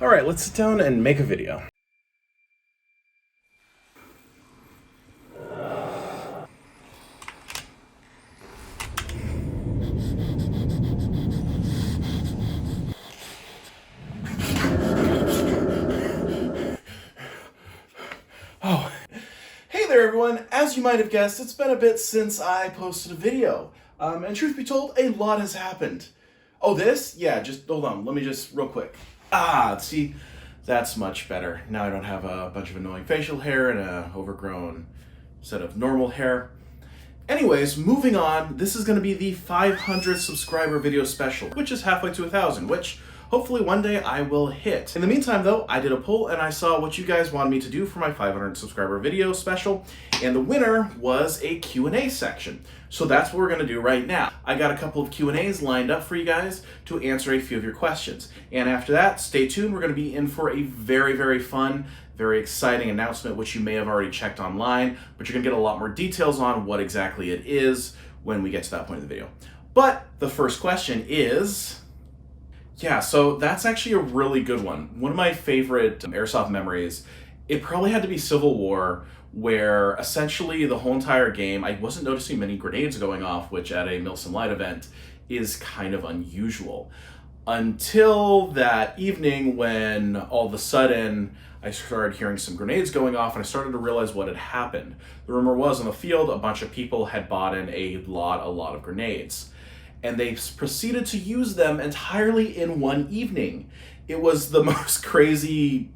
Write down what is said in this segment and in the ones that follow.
All right, let's sit down and make a video. Oh, hey there everyone. As you might have guessed, it's been a bit since I posted a video. And truth be told, a lot has happened. Oh, this? Yeah, just hold on. Let me just real quick. See, that's much better. Now I don't have a bunch of annoying facial hair and a overgrown set of normal hair. Anyways, moving on, this is going to be the 500 subscriber video special, which is halfway to 1,000, which hopefully one day I will hit. In the meantime though, I did a poll and I saw what you guys wanted me to do for my 500 subscriber video special, and the winner was a Q&A section. So that's what we're gonna do right now. I got a couple of Q&As lined up for you guys to answer a few of your questions. And after that, stay tuned, we're gonna be in for a very, very fun, very exciting announcement, which you may have already checked online, but you're gonna get a lot more details on what exactly it is when we get to that point in the video. But the first question is, yeah, so that's actually a really good one. One of my favorite Airsoft memories, it probably had to be Civil War, where essentially the whole entire game, I wasn't noticing many grenades going off, which at a Milsim Light event is kind of unusual. Until that evening when all of a sudden I started hearing some grenades going off and I started to realize what had happened. The rumor was on the field, a bunch of people had bought in a lot of grenades, and they proceeded to use them entirely in one evening. It was the most crazy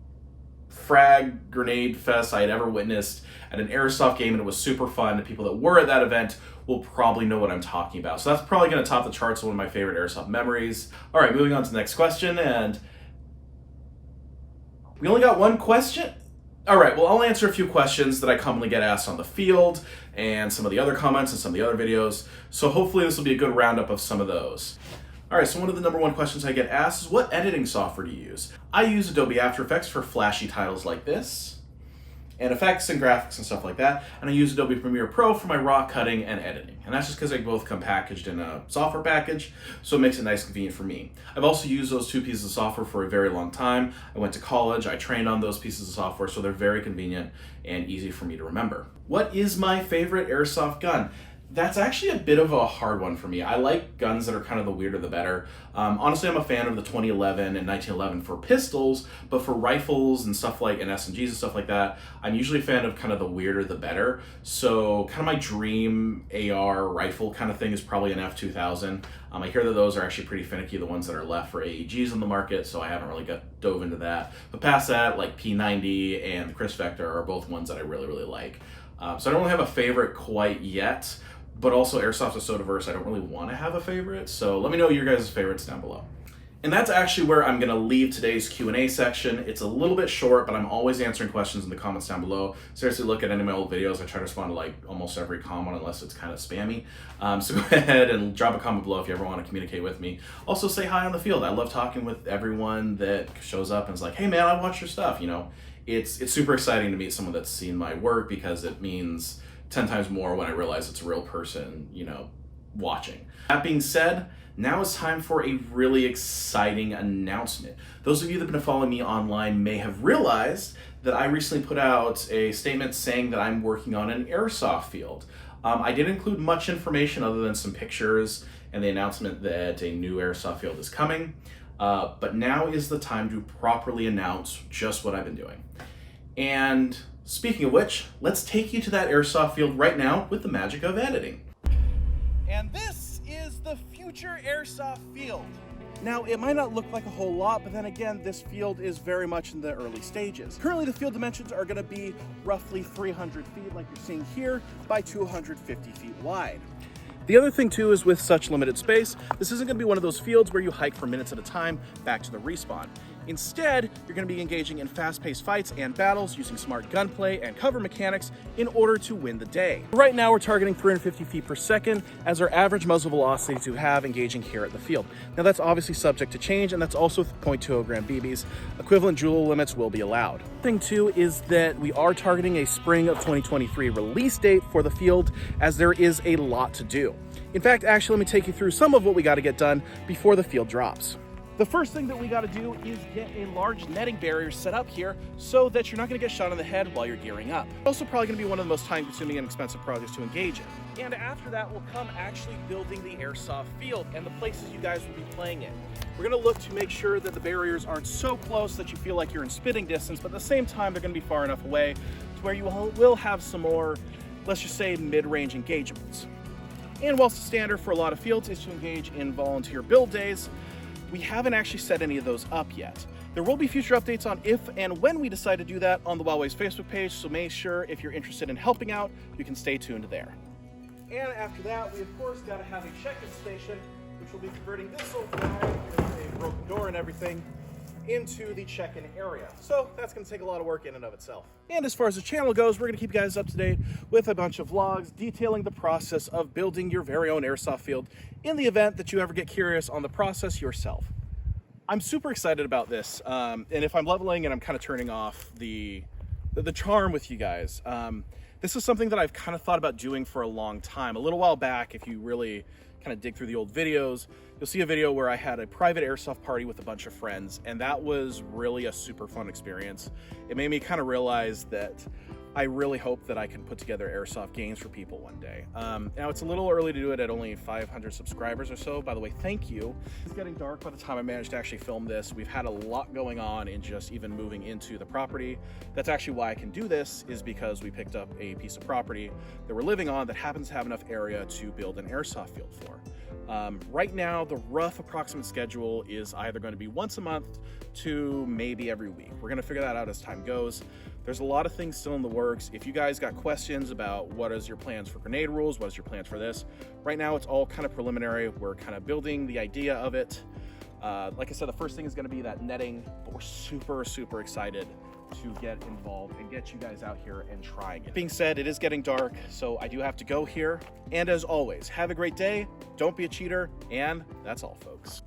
frag grenade fest I had ever witnessed at an Airsoft game, and it was super fun. The people that were at that event will probably know what I'm talking about. So that's probably gonna top the charts of one of my favorite Airsoft memories. All right, moving on to the next question, and we only got one question? All right, well, I'll answer a few questions that I commonly get asked on the field and some of the other comments and some of the other videos. So hopefully this will be a good roundup of some of those. All right, so one of the number one questions I get asked is, what editing software do you use? I use Adobe After Effects for flashy titles like this, and effects and graphics and stuff like that. And I use Adobe Premiere Pro for my raw cutting and editing. And that's just because they both come packaged in a software package, so it makes it nice and convenient for me. I've also used those two pieces of software for a very long time. I went to college, I trained on those pieces of software, so they're very convenient and easy for me to remember. What is my favorite Airsoft gun? That's actually a bit of a hard one for me. I like guns that are kind of the weirder the better. Honestly, I'm a fan of the 2011 and 1911 for pistols, but for rifles and stuff like, and SMGs and stuff like that, I'm usually a fan of kind of the weirder the better. So kind of my dream AR rifle kind of thing is probably an F2000. I hear that those are actually pretty finicky, the ones that are left for AEGs on the market, so I haven't really dove into that. But past that, like P90 and the Chris Vector are both ones that I really like. So I don't really have a favorite quite yet. But also Airsoft is so diverse, I don't really want to have a favorite, so let me know your guys' favorites down below. And that's actually where I'm going to leave today's Q&A section. It's a little bit short, but I'm always answering questions in the comments down below. Seriously, look at any of my old videos. I try to respond to like almost every comment unless it's kind of spammy. So go ahead and drop a comment below if you ever want to communicate with me. Also say hi on the field. I love talking with everyone that shows up and is like, hey man, I watch your stuff. You know, it's super exciting to meet someone that's seen my work, because it means 10 times more when I realize it's a real person, you know, watching. That being said, now it's time for a really exciting announcement. Those of you that have been following me online may have realized that I recently put out a statement saying that I'm working on an Airsoft field. I didn't include much information other than some pictures and the announcement that a new Airsoft field is coming. But now is the time to properly announce just what I've been doing. And speaking of which, let's take you to that Airsoft field right now with the magic of editing. And this is the future Airsoft field. Now, it might not look like a whole lot, but then again, this field is very much in the early stages. Currently, the field dimensions are going to be roughly 300 feet, like you're seeing here, by 250 feet wide. The other thing too is with such limited space, this isn't going to be one of those fields where you hike for minutes at a time back to the respawn. Instead, you're going to be engaging in fast-paced fights and battles using smart gunplay and cover mechanics in order to win the day. Right now, we're targeting 350 feet per second as our average muzzle velocity to have engaging here at the field. Now, that's obviously subject to change, and that's also with 0.20 gram BBs. Equivalent joule limits will be allowed. Thing too is that we are targeting a spring of 2023 release date for the field, as there is a lot to do. In fact, actually, let me take you through some of what we got to get done before the field drops. The first thing that we got to do is get a large netting barrier set up here so that you're not going to get shot in the head while you're gearing up. Also probably going to be one of the most time-consuming and expensive projects to engage in. And after that will come actually building the airsoft field and the places you guys will be playing in. We're going to look to make sure that the barriers aren't so close that you feel like you're in spitting distance, but at the same time they're going to be far enough away to where you will have some more, let's just say, mid-range engagements. And whilst the standard for a lot of fields is to engage in volunteer build days, we haven't actually set any of those up yet. There will be future updates on if and when we decide to do that on the Wildways Facebook page, so make sure if you're interested in helping out, you can stay tuned there. And after that, we of course got to have a check-in station, which will be converting this old guy with a broken door and everything into the check-in area. So that's going to take a lot of work in and of itself. And as far as the channel goes, we're going to keep you guys up to date with a bunch of vlogs detailing the process of building your very own airsoft field in the event that you ever get curious on the process yourself. I'm super excited about this, and if I'm leveling and I'm kind of turning off the charm with you guys, this is something that I've kind of thought about doing for a long time. A little while back, if you really kind of dig through the old videos, you'll see a video where I had a private airsoft party with a bunch of friends, and that was really a super fun experience. It made me kind of realize that I really hope that I can put together airsoft games for people one day. Now it's a little early to do it at only 500 subscribers or so. By the way, thank you. It's getting dark by the time I managed to actually film this. We've had a lot going on in just even moving into the property. That's actually why I can do this, is because we picked up a piece of property that we're living on that happens to have enough area to build an airsoft field for. Right now, the rough approximate schedule is either going to be once a month to maybe every week. We're going to figure that out as time goes. There's a lot of things still in the works. If you guys got questions about what is your plans for grenade rules, what is your plans for this, right now it's all kind of preliminary. We're kind of building the idea of it. Like I said, the first thing is going to be that netting, but we're super excited to get involved and get you guys out here and trying it. That being said, it is getting dark, so I do have to go here. And as always, have a great day, don't be a cheater, and that's all, folks.